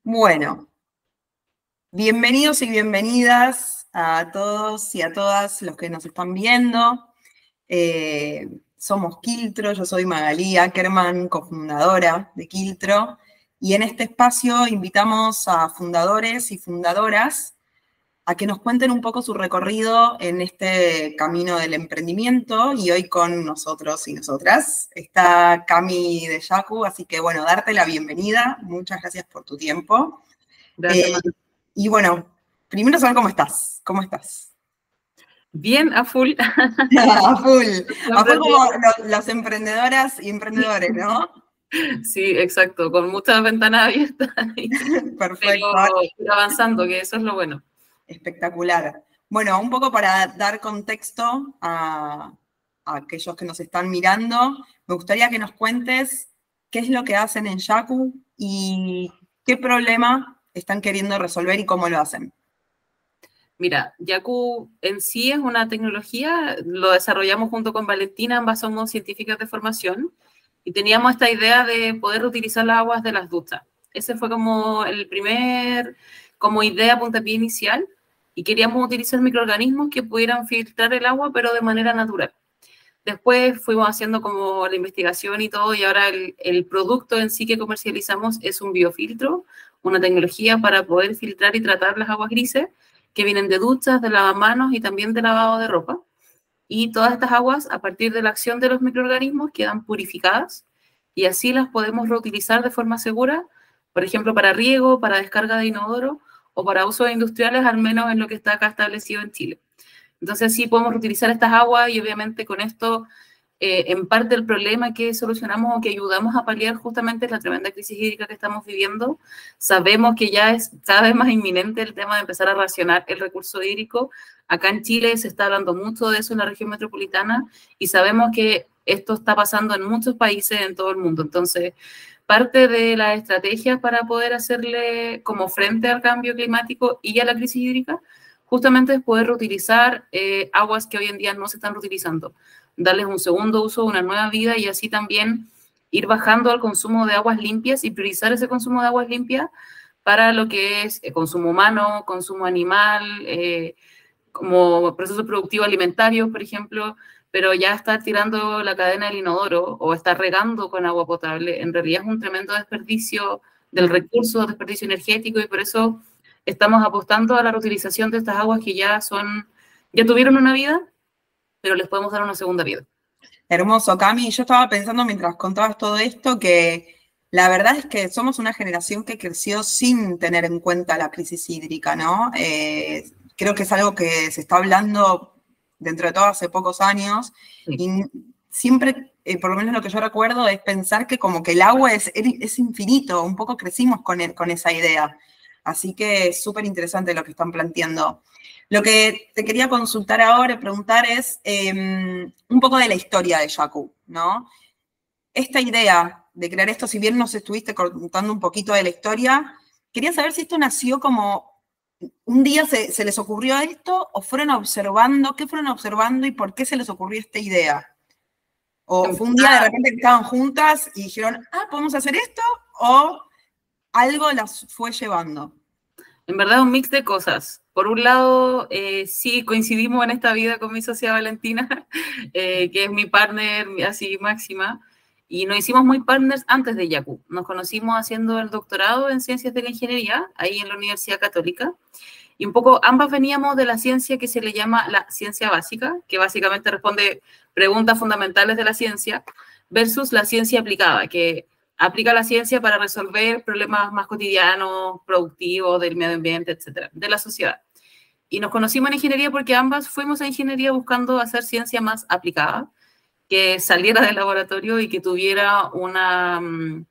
Bueno, bienvenidos y bienvenidas a todos y a todas los que nos están viendo. Somos Quiltro, yo soy Magalí Ackerman, cofundadora de Quiltro, y en este espacio invitamos a fundadores y fundadoras a que nos cuenten un poco su recorrido en este camino del emprendimiento, y hoy con nosotros y nosotras está Cami de Yaku, así que bueno, darte la bienvenida, muchas gracias por tu tiempo. Gracias, Y bueno, primero saber cómo estás. ¿Cómo estás? bien, a full. A full. A full como Emprendiendo. las emprendedoras y emprendedores, ¿no? Sí, exacto, con muchas ventanas abiertas, pero, Perfecto. pero avanzando, que eso es lo bueno. Espectacular. Bueno, un poco para dar contexto a aquellos que nos están mirando, me gustaría que nos cuentes qué es lo que hacen en Yaku y qué problema están queriendo resolver y cómo lo hacen. Mira, Yaku en sí es una tecnología, lo desarrollamos junto con Valentina, ambas somos científicas de formación, y teníamos esta idea de poder reutilizar las aguas de las duchas. Ese fue como el primer, como idea, puntapié inicial, y queríamos utilizar microorganismos que pudieran filtrar el agua, pero de manera natural. Después fuimos haciendo como la investigación y todo, y ahora el producto en sí que comercializamos es un biofiltro, una tecnología para poder filtrar y tratar las aguas grises que vienen de duchas, de lavamanos y también de lavado de ropa. Y todas estas aguas, a partir de la acción de los microorganismos, quedan purificadas y así las podemos reutilizar de forma segura, por ejemplo, para riego, para descarga de inodoro o para usos industriales, al menos en lo que está acá establecido en Chile. Entonces sí podemos reutilizar estas aguas y obviamente con esto, en parte el problema que solucionamos o que ayudamos a paliar justamente es la tremenda crisis hídrica que estamos viviendo. Sabemos que ya es cada vez más inminente el tema de empezar a racionar el recurso hídrico. Acá en Chile se está hablando mucho de eso en la región metropolitana y sabemos que esto está pasando en muchos países en todo el mundo. Entonces, parte de la estrategia para poder hacerle como frente al cambio climático y a la crisis hídrica justamente es poder reutilizar aguas que hoy en día no se están reutilizando, darles un segundo uso, una nueva vida y así también ir bajando al consumo de aguas limpias y priorizar ese consumo de aguas limpias para lo que es consumo humano, consumo animal, como proceso productivo alimentario, por ejemplo, pero ya estar tirando la cadena del inodoro o estar regando con agua potable, en realidad es un tremendo desperdicio del recurso, desperdicio energético, y por eso estamos apostando a la reutilización de estas aguas que ya tuvieron una vida, pero les podemos dar una segunda vida. Hermoso, Cami. Yo estaba pensando mientras contabas todo esto que la verdad es que somos una generación que creció sin tener en cuenta la crisis hídrica, ¿no? Creo que es algo que se está hablando dentro de todo hace pocos años, Sí. y siempre, por lo menos lo que yo recuerdo, es pensar que como que el agua es infinito, un poco crecimos con esa idea. Así que es súper interesante lo que están planteando. Lo que te quería consultar ahora, preguntar es un poco de la historia de Yaku, ¿no? Esta idea de crear esto, si bien nos estuviste contando un poquito de la historia, quería saber si esto nació como un día se les ocurrió esto o fueron observando, ¿qué fueron observando y por qué se les ocurrió esta idea? ¿O fue un día de repente que estaban juntas y dijeron, podemos hacer esto? ¿O algo las fue llevando? En verdad, un mix de cosas. Por un lado, sí coincidimos en esta vida con mi socia Valentina, que es mi partner así máxima, y nos hicimos muy partners antes de Yaku. Nos conocimos haciendo el doctorado en Ciencias de la Ingeniería, ahí en la Universidad Católica, y un poco ambas veníamos de la ciencia que se le llama la ciencia básica, que básicamente responde preguntas fundamentales de la ciencia, versus la ciencia aplicada, que aplica la ciencia para resolver problemas más cotidianos, productivos, del medio ambiente, etcétera, de la sociedad. Y nos conocimos en ingeniería porque ambas fuimos a ingeniería buscando hacer ciencia más aplicada, que saliera del laboratorio y que tuviera un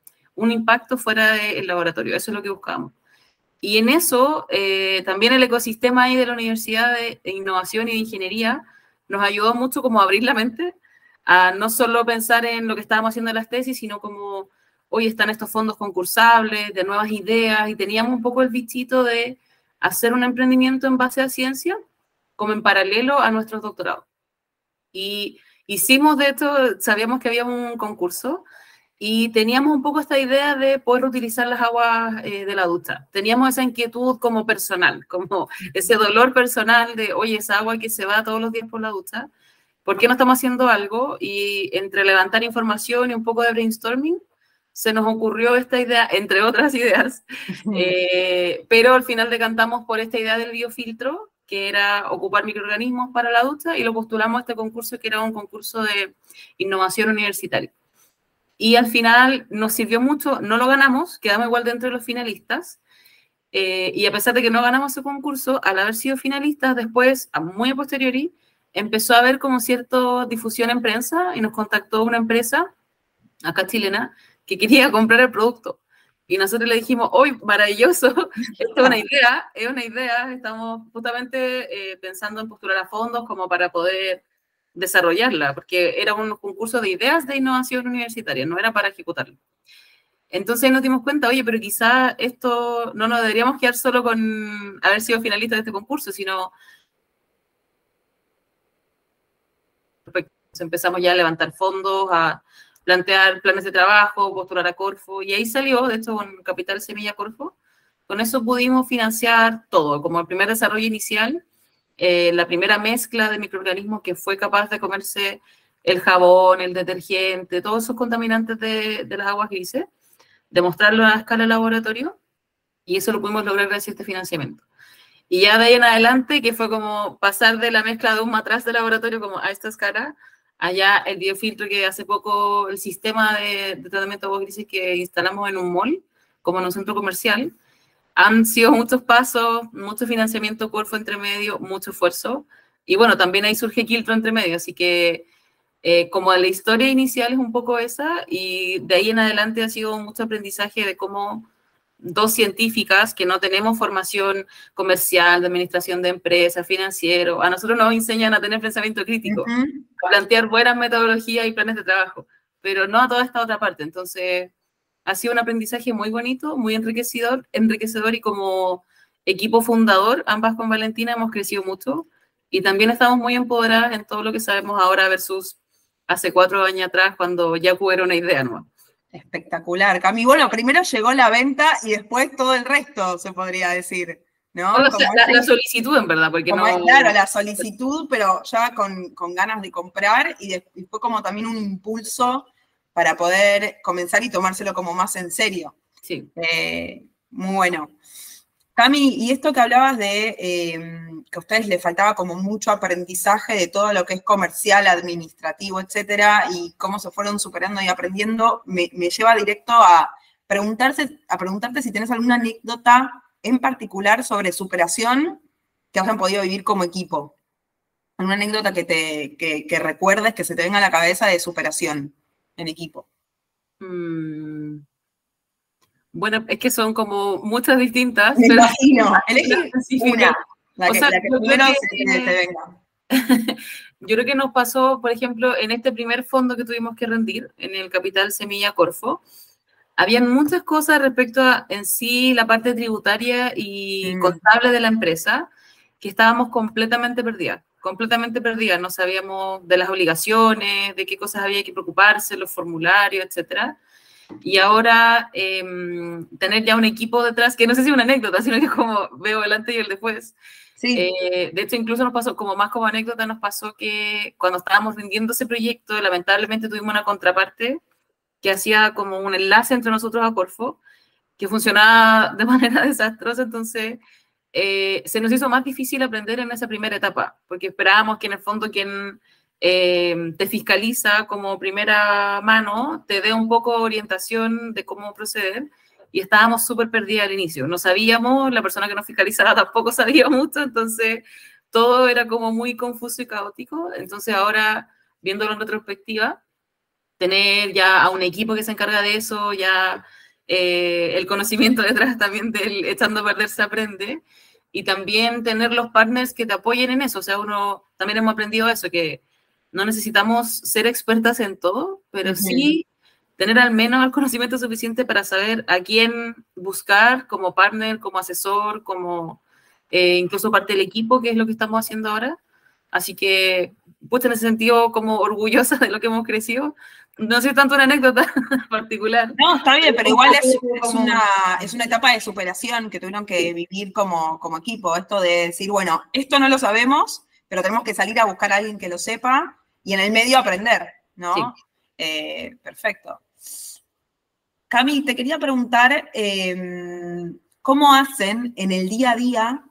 impacto fuera del laboratorio. Eso es lo que buscábamos. Y en eso, también el ecosistema ahí de la Universidad de Innovación y de Ingeniería nos ayudó mucho como a abrir la mente, a no solo pensar en lo que estábamos haciendo en las tesis, sino como hoy están estos fondos concursables, de nuevas ideas, y teníamos un poco el bichito de hacer un emprendimiento en base a ciencia, como en paralelo a nuestros doctorados. Y hicimos, de hecho, sabíamos que había un concurso, y teníamos un poco esta idea de poder reutilizar las aguas de la ducha. Teníamos esa inquietud como personal, como ese dolor personal de, oye, esa agua que se va todos los días por la ducha, ¿por qué no estamos haciendo algo? Y entre levantar información y un poco de brainstorming, se nos ocurrió esta idea, entre otras ideas, pero al final decantamos por esta idea del biofiltro, que era ocupar microorganismos para la ducha, y lo postulamos a este concurso, que era un concurso de innovación universitaria. Y al final nos sirvió mucho, no lo ganamos, quedamos igual dentro de los finalistas, y a pesar de que no ganamos ese concurso, al haber sido finalistas, después, muy a posteriori, empezó a haber como cierta difusión en prensa y nos contactó una empresa, acá chilena, que quería comprar el producto. Y nosotros le dijimos, hoy maravilloso, esto es una idea, estamos justamente pensando en postular a fondos como para poder desarrollarla, porque era un concurso de ideas de innovación universitaria, no era para ejecutarlo. Entonces nos dimos cuenta, oye, pero quizá esto no nos deberíamos quedar solo con haber sido finalistas de este concurso, sino empezamos ya a levantar fondos, a plantear planes de trabajo, postular a Corfo, y ahí salió, de hecho, con Capital Semilla Corfo. Con eso pudimos financiar todo, como el primer desarrollo inicial, la primera mezcla de microorganismos que fue capaz de comerse el jabón, el detergente, todos esos contaminantes de las aguas grises, demostrarlo a escala de laboratorio, y eso lo pudimos lograr gracias a este financiamiento. Y ya de ahí en adelante, que fue como pasar de la mezcla de un matraz de laboratorio como a esta escala, allá el biofiltro, que hace poco el sistema de tratamiento de aguas grises que instalamos en un mall, como en un centro comercial, han sido muchos pasos, mucho financiamiento Corfo entre medio, mucho esfuerzo, y bueno, también ahí surge Quiltro entre medio, así que como la historia inicial es un poco esa, y de ahí en adelante ha sido mucho aprendizaje de cómo dos científicas que no tenemos formación comercial, de administración de empresas, financiero, a nosotros nos enseñan a tener pensamiento crítico, a plantear buenas metodologías y planes de trabajo, pero no a toda esta otra parte. Entonces, ha sido un aprendizaje muy bonito, muy enriquecedor, y como equipo fundador, ambas con Valentina, hemos crecido mucho y también estamos muy empoderadas en todo lo que sabemos ahora versus hace 4 años atrás, cuando ya era una idea nueva. Espectacular, Cami. Bueno, primero llegó la venta y después todo el resto, se podría decir, ¿no? La solicitud, en verdad, porque no... Claro, la solicitud, pero ya con ganas de comprar, y fue como también un impulso para poder comenzar y tomárselo como más en serio. Sí. Muy bueno. Cami, y esto que hablabas de que a ustedes les faltaba como mucho aprendizaje de todo lo que es comercial, administrativo, etcétera, y cómo se fueron superando y aprendiendo, me lleva directo a preguntarte si tienes alguna anécdota en particular sobre superación que hayan podido vivir como equipo. ¿Alguna anécdota que recuerdes, que se te venga a la cabeza de superación en equipo? Bueno, es que son como muchas distintas. Me imagino. Elegí una. La que primero se te venga. Yo creo que nos pasó, por ejemplo, en este primer fondo que tuvimos que rendir, en el Capital Semilla Corfo, habían muchas cosas respecto a en sí la parte tributaria y contable de la empresa, que estábamos completamente perdidas, no sabíamos de las obligaciones, de qué cosas había que preocuparse, los formularios, etcétera. Y ahora tener ya un equipo detrás, que no sé si es una anécdota, sino que como veo el antes y el después. Sí. De hecho, incluso nos pasó, como anécdota, nos pasó que cuando estábamos vendiendo ese proyecto, lamentablemente tuvimos una contraparte que hacía como un enlace entre nosotros a Corfo, que funcionaba de manera desastrosa. Entonces se nos hizo más difícil aprender en esa primera etapa, porque esperábamos que en el fondo quien te fiscaliza como primera mano te dé un poco de orientación de cómo proceder, y estábamos súper perdidas al inicio. No sabíamos, la persona que nos fiscalizaba tampoco sabía mucho, entonces todo era como muy confuso y caótico. Entonces ahora, viéndolo en retrospectiva, tener ya a un equipo que se encarga de eso, ya el conocimiento detrás también del echando a perder se aprende, y también tener los partners que te apoyen en eso. O sea, uno también hemos aprendido eso, que no necesitamos ser expertas en todo, pero sí tener al menos el conocimiento suficiente para saber a quién buscar como partner, como asesor, como incluso parte del equipo, que es lo que estamos haciendo ahora. Así que, pues en ese sentido, como orgullosa de lo que hemos crecido, No sé tanto una anécdota particular. No, está bien, pero igual es una etapa de superación que tuvieron que vivir como equipo. Esto de decir, bueno, esto no lo sabemos, pero tenemos que salir a buscar a alguien que lo sepa y en el medio aprender, ¿no? Sí. Perfecto. Cami, te quería preguntar, ¿cómo hacen en el día a día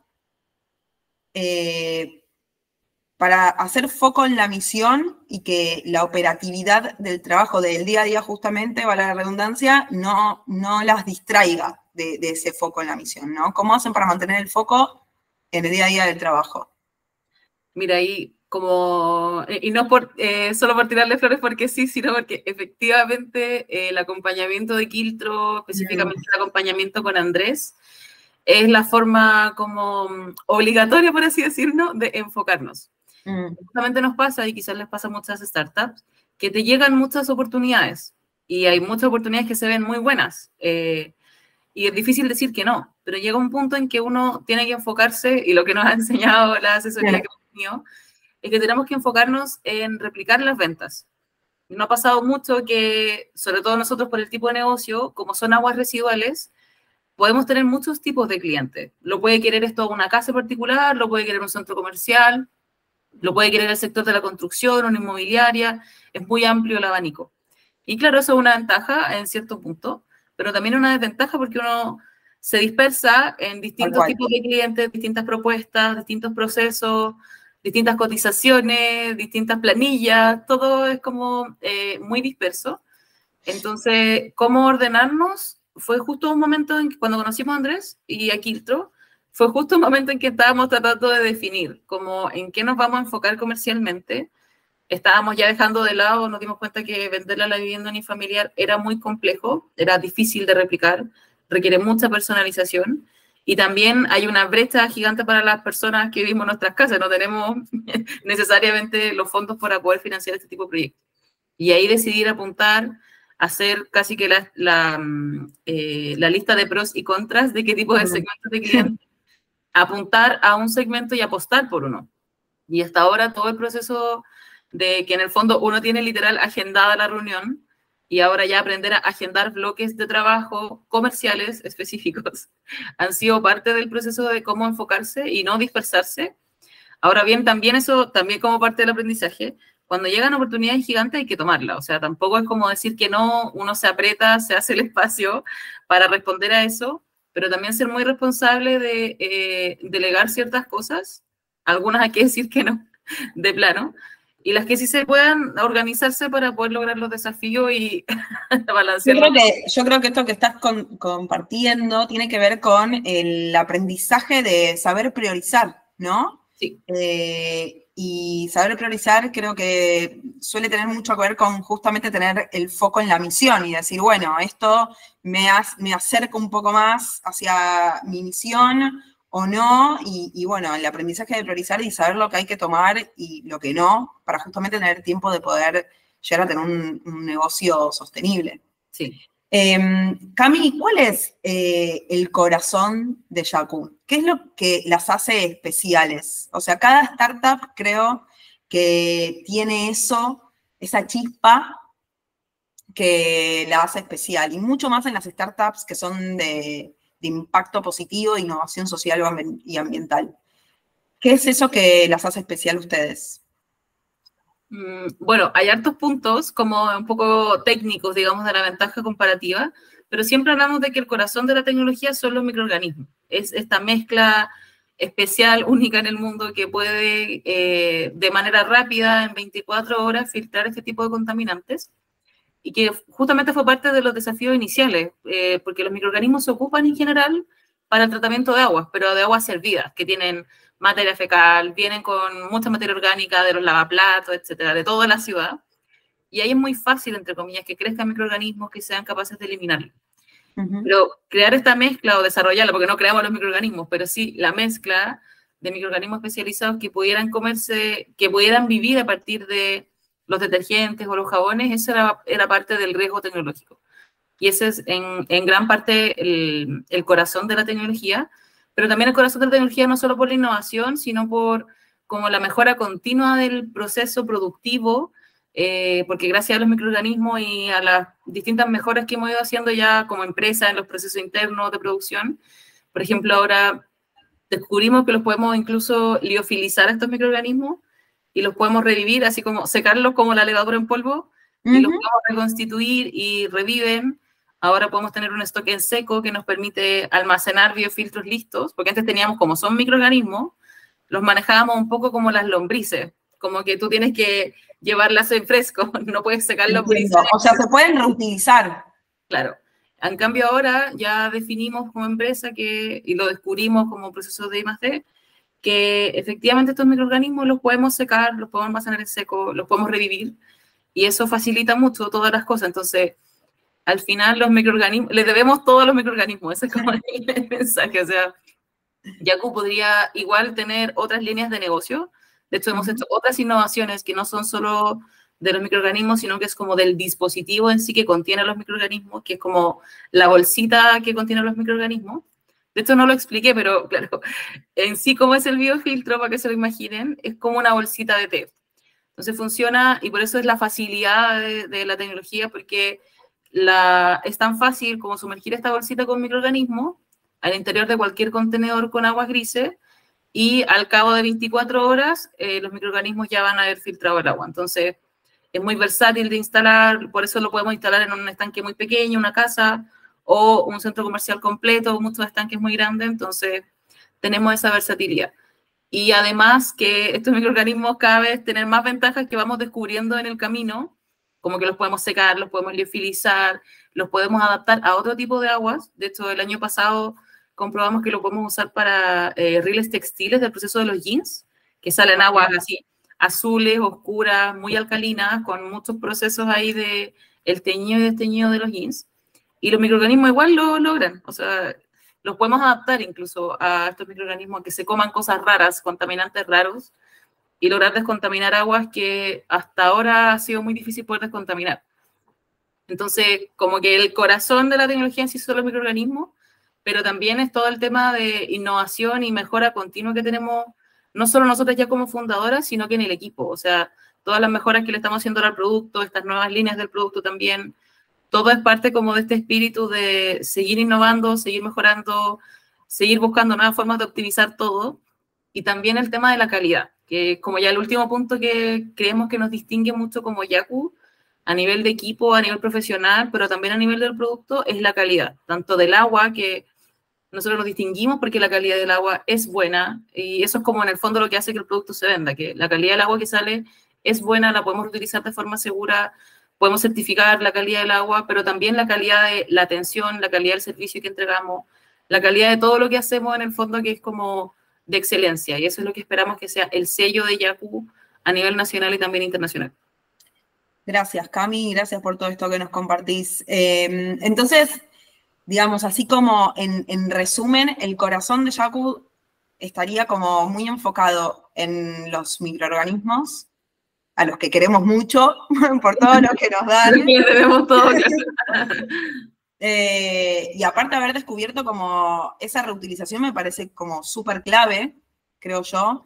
para hacer foco en la misión y que la operatividad del trabajo del día a día, justamente, vale la redundancia, no las distraiga de ese foco en la misión, ¿no? ¿Cómo hacen para mantener el foco en el día a día del trabajo? Mira, ahí como, y no por, solo por tirarle flores porque sí, sino porque efectivamente el acompañamiento de Quiltro, específicamente el acompañamiento con Andrés, es la forma como obligatoria, por así decirlo, de enfocarnos. Justamente nos pasa, y quizás les pasa a muchas startups, que te llegan muchas oportunidades, y hay muchas oportunidades que se ven muy buenas, y es difícil decir que no, pero llega un punto en que uno tiene que enfocarse, y lo que nos ha enseñado la asesoría que hemos tenido, es que tenemos que enfocarnos en replicar las ventas. No ha pasado mucho que, sobre todo nosotros por el tipo de negocio, como son aguas residuales, podemos tener muchos tipos de clientes. Lo puede querer esto una casa particular, lo puede querer un centro comercial, lo puede querer el sector de la construcción, una inmobiliaria, es muy amplio el abanico. Y claro, eso es una ventaja en cierto punto, pero también una desventaja porque uno se dispersa en distintos tipos de clientes, distintas propuestas, distintos procesos, distintas cotizaciones, distintas planillas, todo es como muy disperso. Entonces, ¿cómo ordenarnos? Fue justo un momento en que cuando conocimos a Andrés y a Quiltro, fue justo un momento en que estábamos tratando de definir como en qué nos vamos a enfocar comercialmente. Estábamos ya dejando de lado, nos dimos cuenta que venderle a la vivienda unifamiliar era muy complejo, era difícil de replicar, requiere mucha personalización y también hay una brecha gigante para las personas que vivimos en nuestras casas, no tenemos necesariamente los fondos para poder financiar este tipo de proyectos. Y ahí decidir apuntar a hacer casi que la lista de pros y contras de qué tipo de segmentos de clientes, apuntar a un segmento y apostar por uno. Y hasta ahora todo el proceso de que en el fondo uno tiene literal agendada la reunión y ahora ya aprender a agendar bloques de trabajo comerciales específicos han sido parte del proceso de cómo enfocarse y no dispersarse. Ahora bien, también eso, también como parte del aprendizaje, cuando llegan oportunidades gigantes hay que tomarla. O sea, tampoco es como decir que no, uno se aprieta, se hace el espacio para responder a eso, pero también ser muy responsable de delegar ciertas cosas. Algunas hay que decir que no, de plano. Y las que sí se puedan organizarse para poder lograr los desafíos y balancearlos. Yo creo que esto que estás compartiendo tiene que ver con el aprendizaje de saber priorizar, ¿no? Sí. Y saber priorizar creo que suele tener mucho que ver con justamente tener el foco en la misión y decir, bueno, esto me acerca un poco más hacia mi misión o no, y bueno, el aprendizaje de priorizar y saber lo que hay que tomar y lo que no, para justamente tener tiempo de poder llegar a tener un negocio sostenible. Sí. Cami, ¿cuál es el corazón de Yaku? ¿Qué es lo que las hace especiales? O sea, cada startup creo que tiene eso, esa chispa que la hace especial, y mucho más en las startups que son de impacto positivo, de innovación social y ambiental. ¿Qué es eso que las hace especial a ustedes? Bueno, hay hartos puntos como un poco técnicos, digamos, de la ventaja comparativa, pero siempre hablamos de que el corazón de la tecnología son los microorganismos. Es esta mezcla especial, única en el mundo, que puede de manera rápida, en 24 horas, filtrar este tipo de contaminantes y que justamente fue parte de los desafíos iniciales, porque los microorganismos se ocupan en general para el tratamiento de aguas, pero de aguas servidas, que tienen materia fecal, vienen con mucha materia orgánica de los lavaplatos, etcétera, de toda la ciudad. Y ahí es muy fácil, entre comillas, que crezcan microorganismos que sean capaces de eliminarlo. Pero crear esta mezcla o desarrollarla, porque no creamos los microorganismos, pero sí la mezcla de microorganismos especializados que pudieran comerse, que pudieran vivir a partir de los detergentes o los jabones, eso era parte del riesgo tecnológico. Y ese es en gran parte el corazón de la tecnología, pero también el corazón de la tecnología no solo por la innovación, sino por como la mejora continua del proceso productivo porque gracias a los microorganismos y a las distintas mejoras que hemos ido haciendo ya como empresa en los procesos internos de producción, por ejemplo, ahora descubrimos que los podemos incluso liofilizar a estos microorganismos y los podemos revivir, así como secarlos como la levadura en polvo, y los podemos reconstituir y reviven. Ahora podemos tener un stock en seco que nos permite almacenar biofiltros listos, porque antes teníamos, como son microorganismos, los manejábamos un poco como las lombrices, como que tú tienes que llevarlas en fresco, no puedes secar lombrices. O sea, se pueden reutilizar. Claro. En cambio ahora ya definimos como empresa y lo descubrimos como proceso de I+D, que efectivamente estos microorganismos los podemos secar, los podemos almacenar en seco, los podemos revivir, y eso facilita mucho todas las cosas. Entonces, al final los microorganismos, les debemos todos los microorganismos, ese es como el mensaje. O sea, Yaku podría igual tener otras líneas de negocio. De hecho, hemos hecho otras innovaciones que no son solo de los microorganismos, sino que es como del dispositivo en sí que contiene los microorganismos, que es como la bolsita que contiene los microorganismos. De hecho, no lo expliqué, pero claro, en sí, como es el biofiltro, para que se lo imaginen, es como una bolsita de té. Entonces funciona, y por eso es la facilidad de la tecnología, porque es tan fácil como sumergir esta bolsita con microorganismos al interior de cualquier contenedor con aguas grises, y al cabo de 24 horas los microorganismos ya van a haber filtrado el agua. Entonces es muy versátil de instalar, por eso lo podemos instalar en un estanque muy pequeño, una casa, o un centro comercial completo, muchos estanques muy grandes. Entonces tenemos esa versatilidad. Y además que estos microorganismos cada vez tienen más ventajas que vamos descubriendo en el camino, como que los podemos secar, los podemos liofilizar, los podemos adaptar a otro tipo de aguas. De hecho, el año pasado comprobamos que lo podemos usar para riles textiles del proceso de los jeans, que salen aguas así, azules, oscuras, muy alcalinas, con muchos procesos ahí de el teñido y desteñido de los jeans. Y los microorganismos igual lo logran, o sea, los podemos adaptar incluso a estos microorganismos a que se coman cosas raras, contaminantes raros, y lograr descontaminar aguas que hasta ahora ha sido muy difícil poder descontaminar. Entonces, como que el corazón de la tecnología en sí son los microorganismos, pero también es todo el tema de innovación y mejora continua que tenemos, no solo nosotros ya como fundadoras, sino que en el equipo. O sea, todas las mejoras que le estamos haciendo al producto, estas nuevas líneas del producto también, todo es parte como de este espíritu de seguir innovando, seguir mejorando, seguir buscando nuevas formas de optimizar todo. Y también el tema de la calidad, que como ya el último punto que creemos que nos distingue mucho como Yaku, a nivel de equipo, a nivel profesional, pero también a nivel del producto, es la calidad, tanto del agua, que nosotros nos distinguimos porque la calidad del agua es buena, y eso es como en el fondo lo que hace que el producto se venda, que la calidad del agua que sale es buena, la podemos utilizar de forma segura, podemos certificar la calidad del agua, pero también la calidad de la atención, la calidad del servicio que entregamos, la calidad de todo lo que hacemos en el fondo, que es como de excelencia, y eso es lo que esperamos que sea el sello de Yaku a nivel nacional y también internacional. Gracias, Cami, gracias por todo esto que nos compartís. Entonces, digamos, así como en resumen, el corazón de Yaku estaría como muy enfocado en los microorganismos, a los que queremos mucho, por todo lo que nos dan. Debemos todo. Y aparte de haber descubierto como esa reutilización me parece como súper clave, creo yo.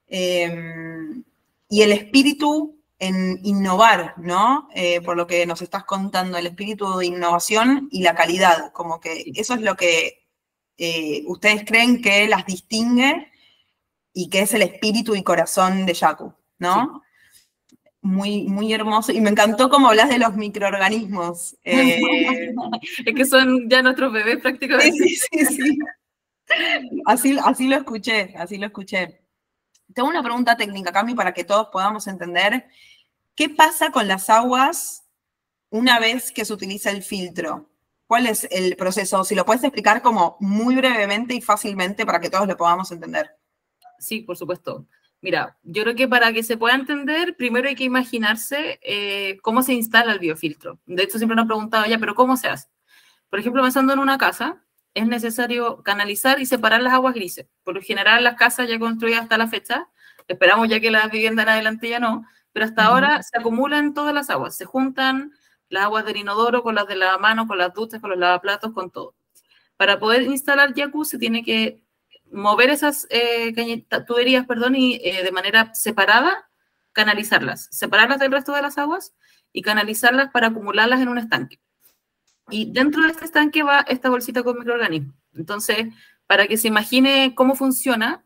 Y el espíritu en innovar, ¿no? Por lo que nos estás contando, el espíritu de innovación y la calidad, como que eso es lo que ustedes creen que las distingue y que es el espíritu y corazón de Yaku, ¿no? Sí. Muy, muy hermoso. Y me encantó cómo hablas de los microorganismos. Es que son ya nuestros bebés prácticamente. Sí. Así lo escuché, así lo escuché. Tengo una pregunta técnica, Cami, para que todos podamos entender. ¿Qué pasa con las aguas una vez que se utiliza el filtro? ¿Cuál es el proceso? Si lo puedes explicar como muy brevemente y fácilmente para que todos lo podamos entender. Sí, por supuesto. Mira, yo creo que para que se pueda entender, primero hay que imaginarse cómo se instala el biofiltro. De hecho, siempre nos han preguntado ya, pero ¿cómo se hace? Por ejemplo, pensando en una casa, es necesario canalizar y separar las aguas grises. Por lo general, las casas ya construidas hasta la fecha, esperamos ya que las viviendas en adelante ya no, pero hasta ahora se acumulan todas las aguas, se juntan las aguas del inodoro con las de lavamanos, con las duchas, con los lavaplatos, con todo. Para poder instalar Yaku se tiene que mover esas tuberías, y de manera separada canalizarlas, separarlas del resto de las aguas y canalizarlas para acumularlas en un estanque. Y dentro de este estanque va esta bolsita con microorganismos. Entonces, para que se imagine cómo funciona,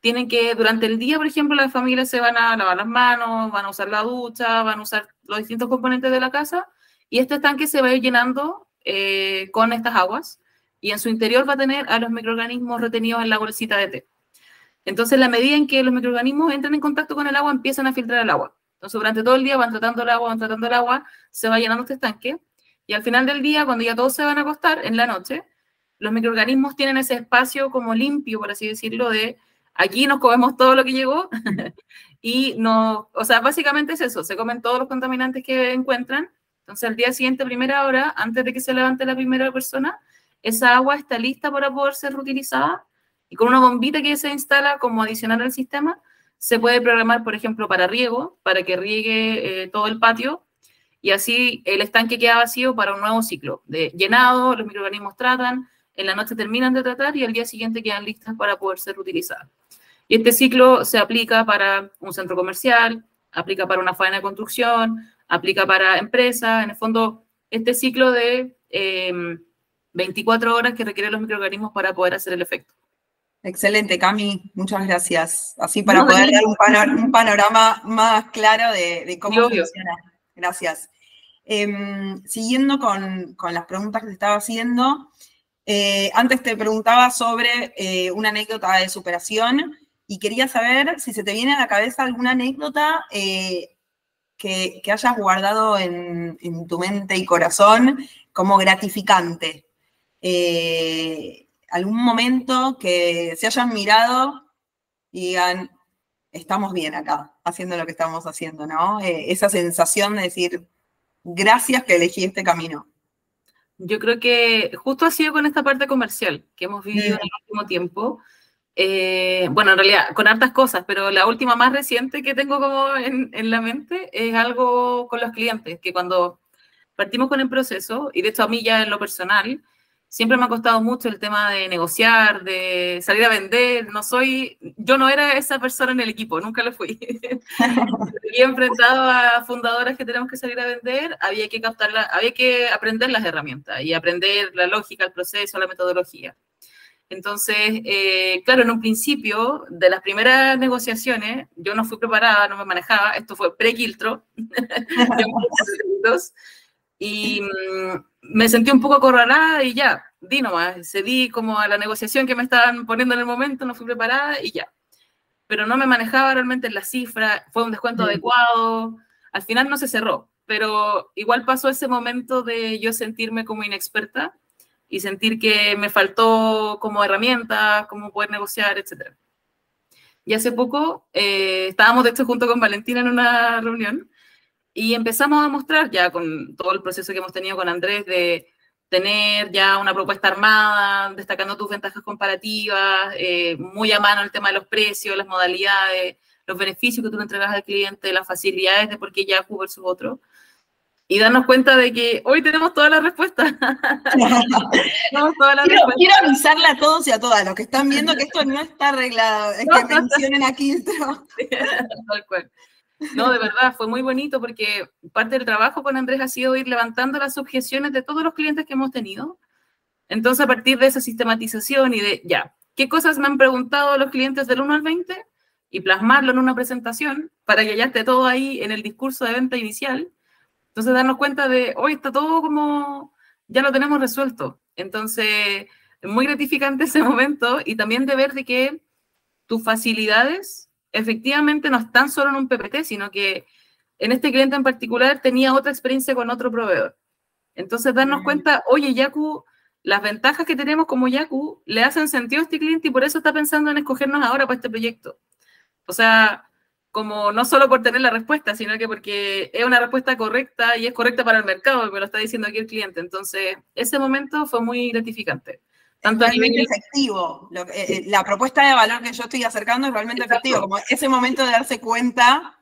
tienen que, durante el día, por ejemplo, las familias se van a lavar las manos, van a usar la ducha, van a usar los distintos componentes de la casa, y este estanque se va a ir llenando con estas aguas, y en su interior va a tener a los microorganismos retenidos en la bolsita de té. Entonces, la medida en que los microorganismos entran en contacto con el agua, empiezan a filtrar el agua. Entonces, durante todo el día van tratando el agua, se va llenando este estanque, y al final del día, cuando ya todos se van a acostar, en la noche, los microorganismos tienen ese espacio como limpio, por así decirlo, de aquí nos comemos todo lo que llegó, y no, o sea, básicamente es eso, se comen todos los contaminantes que encuentran. Entonces, al día siguiente, primera hora, antes de que se levante la primera persona, esa agua está lista para poder ser reutilizada, y con una bombita que se instala como adicional al sistema, se puede programar, por ejemplo, para riego, para que riegue todo el patio, y así el estanque queda vacío para un nuevo ciclo de llenado, los microorganismos tratan, en la noche terminan de tratar y al día siguiente quedan listas para poder ser reutilizadas. Y este ciclo se aplica para un centro comercial, aplica para una faena de construcción, aplica para empresas, en el fondo, este ciclo de 24 horas que requieren los microorganismos para poder hacer el efecto. Excelente, Cami, muchas gracias. Así para poder dar un panorama más claro de cómo funciona. Gracias. Siguiendo con las preguntas que te estaba haciendo, antes te preguntaba sobre una anécdota de superación y quería saber si se te viene a la cabeza alguna anécdota que hayas guardado en tu mente y corazón como gratificante. Algún momento que se hayan mirado y digan, estamos bien acá, haciendo lo que estamos haciendo, ¿no? Esa sensación de decir, gracias que elegí este camino. Yo creo que justo ha sido con esta parte comercial que hemos vivido en el último tiempo. Bueno, en realidad, con hartas cosas, pero la última más reciente que tengo como en la mente es algo con los clientes, que cuando partimos con el proceso, y de hecho a mí ya en lo personal, siempre me ha costado mucho el tema de negociar, de salir a vender. Yo no era esa persona en el equipo, nunca lo fui. Y enfrentado a fundadoras que tenemos que salir a vender, había que aprender las herramientas y aprender la lógica, el proceso, la metodología. Entonces, claro, en un principio, de las primeras negociaciones, yo no fui preparada, no me manejaba, esto fue pre-Quiltro, y me sentí un poco acorralada y ya, di nomás, cedí como a la negociación que me estaban poniendo en el momento, no fui preparada y ya. Pero no me manejaba realmente en la cifra, fue un descuento adecuado, al final no se cerró, pero igual pasó ese momento de yo sentirme como inexperta y sentir que me faltó como herramientas, cómo poder negociar, etc. Y hace poco estábamos de hecho junto con Valentina en una reunión y empezamos a mostrar ya con todo el proceso que hemos tenido con Andrés de tener ya una propuesta armada, destacando tus ventajas comparativas, muy a mano el tema de los precios, las modalidades, los beneficios que tú le entregas al cliente, las facilidades de por qué Yaku versus otro. Y darnos cuenta de que hoy tenemos todas las respuestas. Quiero avisarle a todos y a todas los que están viendo que esto no está arreglado, es que mencionen a Quiltro. Tal cual. No, de verdad, fue muy bonito porque parte del trabajo con Andrés ha sido ir levantando las objeciones de todos los clientes que hemos tenido. Entonces, a partir de esa sistematización y de, ya, ¿qué cosas me han preguntado los clientes del 1 al 20? Y plasmarlo en una presentación para que ya esté todo ahí en el discurso de venta inicial. Entonces, darnos cuenta de, hoy está todo como, ya lo tenemos resuelto. Entonces, muy gratificante ese momento y también de ver de que tus facilidades efectivamente no están solo en un PPT, sino que en este cliente en particular tenía otra experiencia con otro proveedor. Entonces, darnos cuenta, oye, Yaku, las ventajas que tenemos como Yaku le hacen sentido a este cliente y por eso está pensando en escogernos ahora para este proyecto. O sea, como no solo por tener la respuesta, sino que porque es una respuesta correcta y es correcta para el mercado, me lo está diciendo aquí el cliente. Entonces, ese momento fue muy gratificante. Tanto es realmente efectivo. La propuesta de valor que yo estoy acercando es realmente efectivo, como ese momento de darse cuenta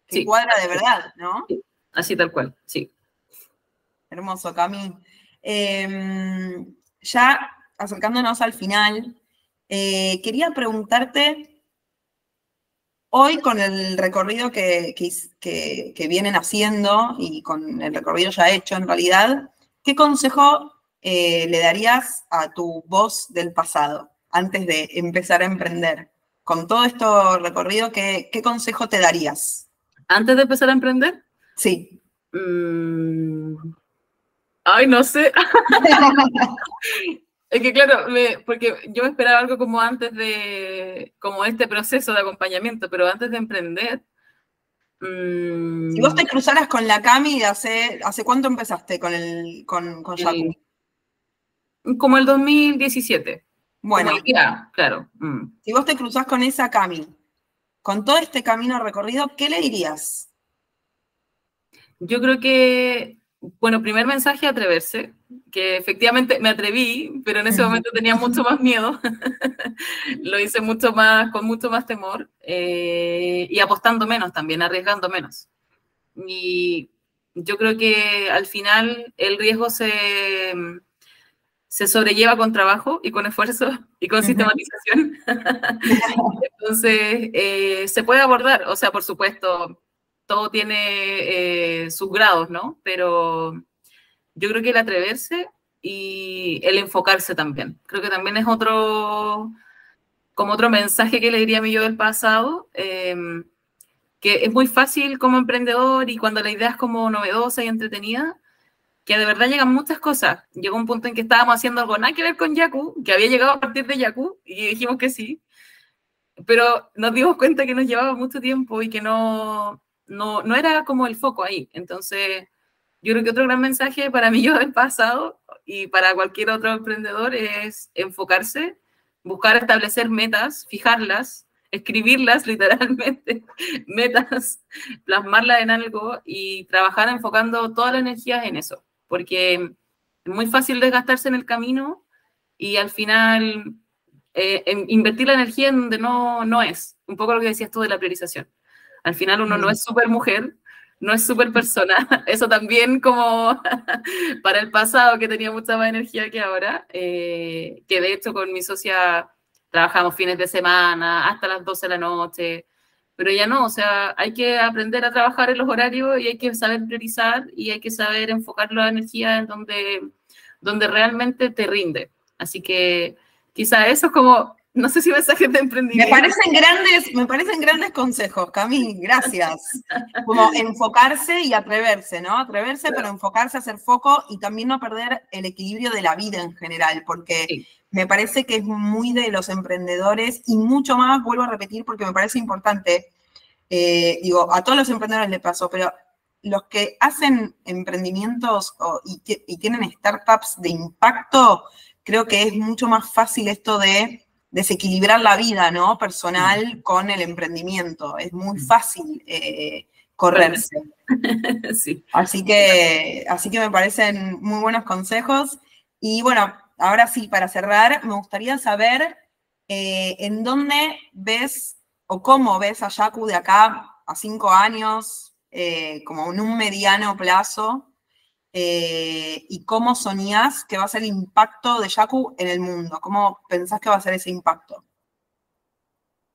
que cuadra de verdad, ¿no? Así tal cual, sí. Hermoso, Cami. Ya acercándonos al final, quería preguntarte Hoy con el recorrido que vienen haciendo y con el recorrido ya hecho en realidad, ¿qué consejo le darías a tu voz del pasado antes de empezar a emprender? Con todo esto recorrido, ¿qué consejo te darías? Antes de empezar a emprender, Sí. Ay, no sé. Es que claro, porque yo esperaba algo como antes de, como este proceso de acompañamiento, pero antes de emprender. Si vos te cruzaras con la Cami, ¿hace cuánto empezaste con Yaku? Como el 2017. Como Bueno, idea, claro. si vos te cruzás con esa Cami, con todo este camino recorrido, ¿qué le dirías? Yo creo que, bueno, primer mensaje, atreverse, que efectivamente me atreví, pero en ese momento tenía mucho más miedo. Lo hice mucho más, con mucho más temor y apostando menos también, arriesgando menos. Y yo creo que al final el riesgo se sobrelleva con trabajo y con esfuerzo y con sistematización. Entonces, se puede abordar, o sea, por supuesto, todo tiene sus grados, ¿no? Pero yo creo que el atreverse y el enfocarse también. Creo que también es como otro mensaje que le diría a mi yo del pasado, que es muy fácil como emprendedor y cuando la idea es como novedosa y entretenida, que de verdad llegan muchas cosas. Llegó un punto en que estábamos haciendo algo nada que ver con Yaku, que había llegado a partir de Yaku, y dijimos que sí, pero nos dimos cuenta que nos llevaba mucho tiempo y que no era como el foco ahí. Entonces, yo creo que otro gran mensaje para mí yo del pasado y para cualquier otro emprendedor es enfocarse, buscar establecer metas, fijarlas, escribirlas literalmente, metas, plasmarlas en algo y trabajar enfocando toda la energía en eso, porque es muy fácil desgastarse en el camino y al final invertir la energía en donde no es. Un poco lo que decías tú de la priorización. Al final uno no es súper mujer, no es súper persona. Eso también como para el pasado que tenía mucha más energía que ahora, que de hecho con mi socia trabajamos fines de semana hasta las 12 de la noche, pero ya no, o sea, hay que aprender a trabajar en los horarios y hay que saber priorizar y hay que saber enfocar la energía en donde realmente te rinde. Así que quizá eso es como, no sé si mensajes de emprendimiento. Me parecen grandes consejos, Cami, gracias. Como enfocarse y atreverse, ¿no? Atreverse, pero enfocarse, hacer foco y también no perder el equilibrio de la vida en general, porque Sí. me parece que es muy de los emprendedores y mucho más, vuelvo a repetir, porque me parece importante, digo, a todos los emprendedores les pasó, pero los que hacen emprendimientos y tienen startups de impacto, creo que es mucho más fácil esto de desequilibrar la vida, ¿no? Personal con el emprendimiento. Es muy fácil correrse. Sí. Así que me parecen muy buenos consejos. Y bueno, ahora sí, para cerrar, me gustaría saber en dónde ves o cómo ves a Yaku de acá a 5 años, como en un mediano plazo, y cómo soñás que va a ser el impacto de Yaku en el mundo. ¿Cómo pensás que va a ser ese impacto?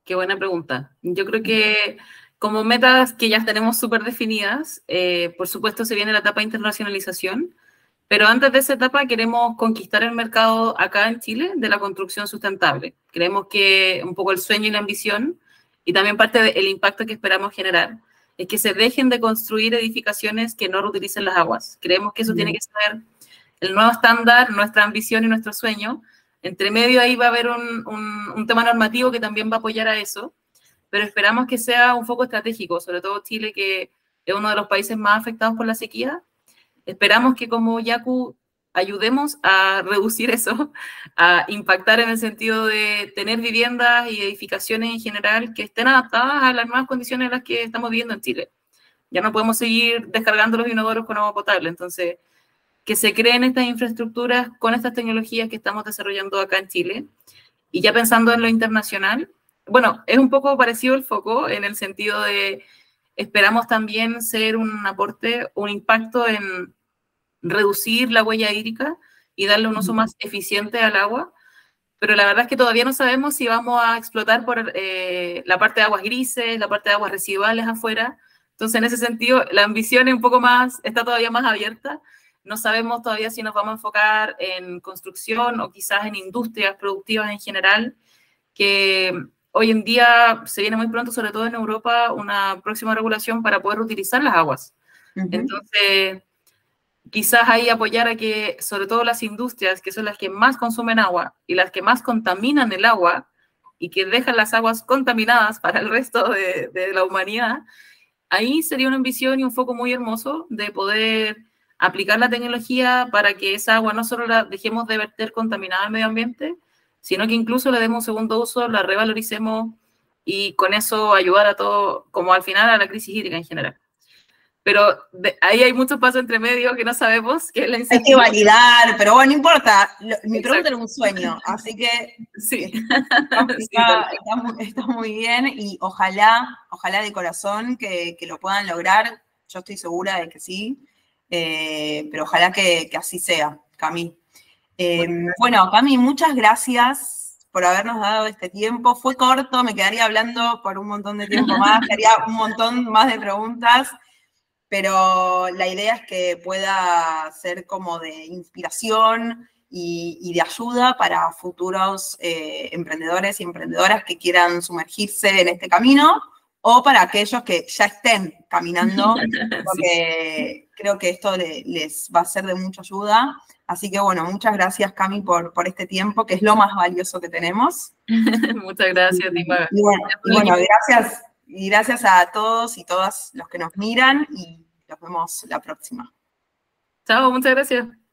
Qué buena pregunta. Yo creo que como metas que ya tenemos súper definidas, por supuesto se viene la etapa de internacionalización, pero antes de esa etapa queremos conquistar el mercado acá en Chile de la construcción sustentable. Creemos que un poco el sueño y la ambición, y también parte del impacto que esperamos generar, es que se dejen de construir edificaciones que no reutilicen las aguas. Creemos que eso tiene que ser el nuevo estándar, nuestra ambición y nuestro sueño. Entre medio ahí va a haber un tema normativo que también va a apoyar a eso, pero esperamos que sea un foco estratégico, sobre todo Chile, que es uno de los países más afectados por la sequía. Esperamos que como Yaku ayudemos a reducir eso, a impactar en el sentido de tener viviendas y edificaciones en general que estén adaptadas a las nuevas condiciones en las que estamos viviendo en Chile. Ya no podemos seguir descargando los inodoros con agua potable, entonces que se creen estas infraestructuras con estas tecnologías que estamos desarrollando acá en Chile. Y ya pensando en lo internacional, bueno, es un poco parecido el foco en el sentido de esperamos también ser un aporte, un impacto en reducir la huella hídrica y darle un uso más eficiente al agua. pero la verdad es que todavía no sabemos si vamos a explotar por la parte de aguas grises, la parte de aguas residuales afuera. Entonces, en ese sentido, la ambición es un poco más, está todavía más abierta. No sabemos todavía si nos vamos a enfocar en construcción o quizás en industrias productivas en general, que hoy en día se viene muy pronto, sobre todo en Europa, una próxima regulación para poder utilizar las aguas. Entonces, quizás ahí apoyar a que, sobre todo las industrias, que son las que más consumen agua y las que más contaminan el agua y que dejan las aguas contaminadas para el resto de la humanidad, ahí sería una ambición y un foco muy hermoso de poder aplicar la tecnología para que esa agua no solo la dejemos de verter contaminada al medio ambiente, sino que incluso le demos un segundo uso, la revaloricemos y con eso ayudar a todo, como al final a la crisis hídrica en general. Pero ahí hay muchos pasos entre medio que no sabemos. Que la hay que validar, pero bueno, no importa. Mi pregunta era un sueño, así que sí. Está muy bien y ojalá de corazón que lo puedan lograr. Yo estoy segura de que sí, pero ojalá que así sea, Cami. Bueno, Cami, muchas gracias por habernos dado este tiempo. Fue corto, me quedaría hablando por un montón de tiempo más, quedaría un montón más de preguntas. Pero la idea es que pueda ser como de inspiración y de ayuda para futuros emprendedores y emprendedoras que quieran sumergirse en este camino o para aquellos que ya estén caminando, porque creo que esto les va a ser de mucha ayuda. Así que bueno, muchas gracias, Cami, por este tiempo, que es lo más valioso que tenemos. Muchas gracias, Tima. Y bueno, gracias a todos y todas los que nos miran y nos vemos la próxima. Chao, muchas gracias.